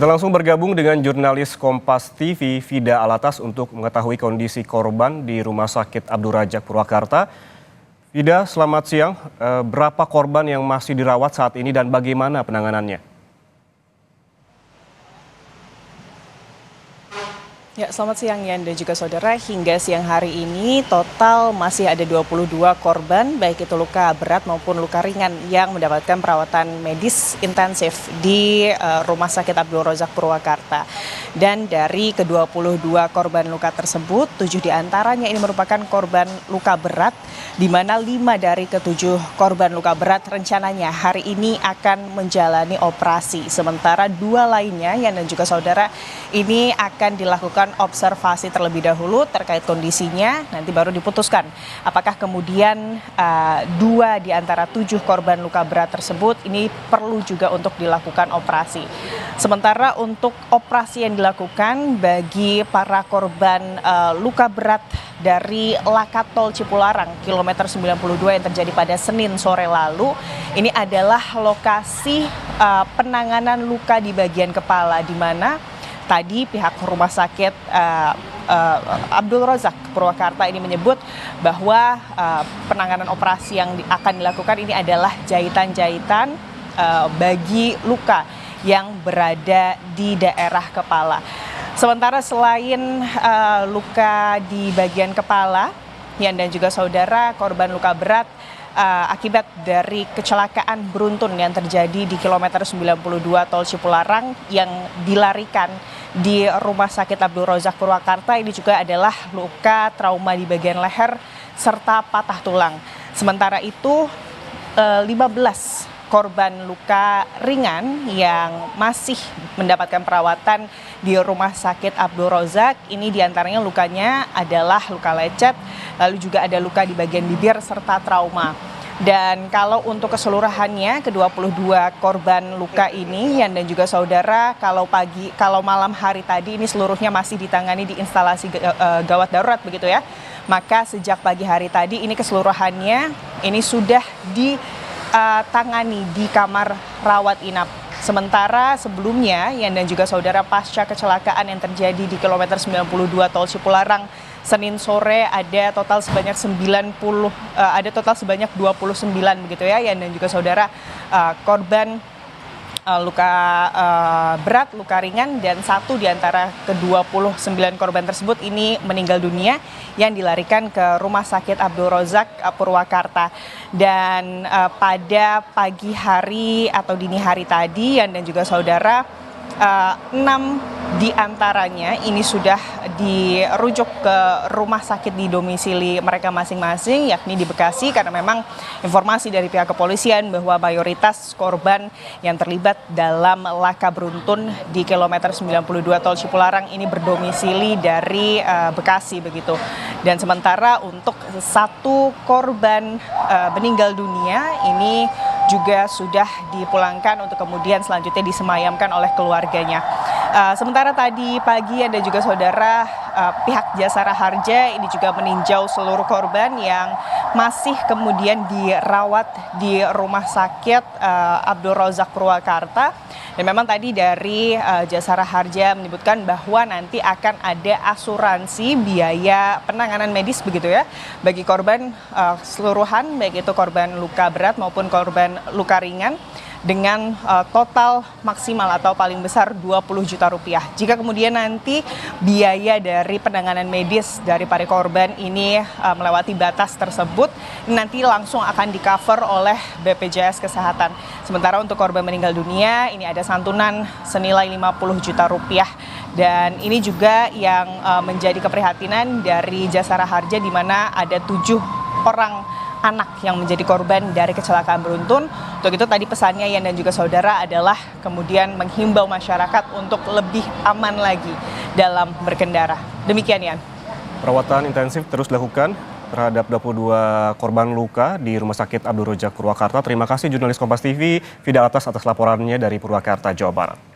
Kita langsung bergabung dengan jurnalis Kompas TV, Vida Alatas, untuk mengetahui kondisi korban di Rumah Sakit Abdul Razak Purwakarta. Vida, selamat siang. Berapa korban yang masih dirawat saat ini dan bagaimana penanganannya? Ya, selamat siang Yan dan juga saudara. Hingga siang hari ini total masih ada 22 korban, baik itu luka berat maupun luka ringan yang mendapatkan perawatan medis intensif di Rumah Sakit Abdul Razak Purwakarta. Dan dari ke-22 korban luka tersebut, 7 diantaranya ini merupakan korban luka berat, di mana 5 dari ke-7 korban luka berat rencananya hari ini akan menjalani operasi. Sementara 2 lainnya, Yan dan juga saudara, ini akan dilakukan observasi terlebih dahulu terkait kondisinya, nanti baru diputuskan apakah kemudian 2 di antara 7 korban luka berat tersebut ini perlu juga untuk dilakukan operasi. Sementara untuk operasi yang dilakukan bagi para korban luka berat dari laka tol Cipularang kilometer 92 yang terjadi pada Senin sore lalu, ini adalah lokasi penanganan luka di bagian kepala, di mana tadi pihak Rumah Sakit Abdul Razak Purwakarta ini menyebut bahwa penanganan operasi yang akan dilakukan ini adalah jahitan-jahitan bagi luka yang berada di daerah kepala. Sementara selain luka di bagian kepala, Yan dan juga saudara, korban luka berat akibat dari kecelakaan beruntun yang terjadi di kilometer 92 tol Cipularang yang dilarikan di Rumah Sakit Abdul Razak Purwakarta, ini juga adalah luka trauma di bagian leher serta patah tulang. Sementara itu 15 korban luka ringan yang masih mendapatkan perawatan di Rumah Sakit Abdul Razak, ini diantaranya lukanya adalah luka lecet, lalu juga ada luka di bagian bibir serta trauma. Dan kalau untuk keseluruhannya ke-22 korban luka ini, Yan dan juga saudara, kalau malam hari tadi ini seluruhnya masih ditangani di instalasi gawat darurat begitu ya. Maka sejak pagi hari tadi ini keseluruhannya ini sudah ditangani di kamar rawat inap. Sementara sebelumnya, Yan dan juga saudara, pasca kecelakaan yang terjadi di kilometer 92 tol Cipularang Senin sore ada total sebanyak 29 begitu ya, Yan dan juga saudara, korban luka berat, luka ringan, dan 1 di antara ke-29 korban tersebut ini meninggal dunia yang dilarikan ke Rumah Sakit Abdul Razak Purwakarta. Dan pada pagi hari atau dini hari tadi, Yan dan juga saudara, 6 di antaranya ini sudah dirujuk ke rumah sakit di domisili mereka masing-masing, yakni di Bekasi, karena memang informasi dari pihak kepolisian bahwa mayoritas korban yang terlibat dalam laka beruntun di kilometer 92 tol Cipularang ini berdomisili dari Bekasi begitu. Dan sementara untuk 1 korban meninggal dunia ini juga sudah dipulangkan untuk kemudian selanjutnya disemayamkan oleh keluarganya. Sementara tadi pagi ada juga saudara, pihak Jasara Harja ini juga meninjau seluruh korban yang masih kemudian dirawat di Rumah Sakit Abdul Razak Purwakarta. Dan memang tadi dari Jasara Harja menyebutkan bahwa nanti akan ada asuransi biaya penanganan medis begitu ya, bagi korban keseluruhan, baik itu korban luka berat maupun korban luka ringan, dengan total maksimal atau paling besar 20 juta rupiah. Jika kemudian nanti biaya dari penanganan medis dari para korban ini melewati batas tersebut, nanti langsung akan di-cover oleh BPJS Kesehatan. Sementara untuk korban meninggal dunia, ini ada santunan senilai 50 juta rupiah. Dan ini juga yang menjadi keprihatinan dari Jasara Harja, di mana ada 7 orang anak yang menjadi korban dari kecelakaan beruntun. Untuk itu tadi pesannya, Yan dan juga saudara, adalah kemudian menghimbau masyarakat untuk lebih aman lagi dalam berkendara. Demikian, Yan. Perawatan intensif terus dilakukan terhadap 22 korban luka di Rumah Sakit Abdul Razak Purwakarta. Terima kasih jurnalis Kompas TV, Vida Alatas, atas laporannya dari Purwakarta, Jawa Barat.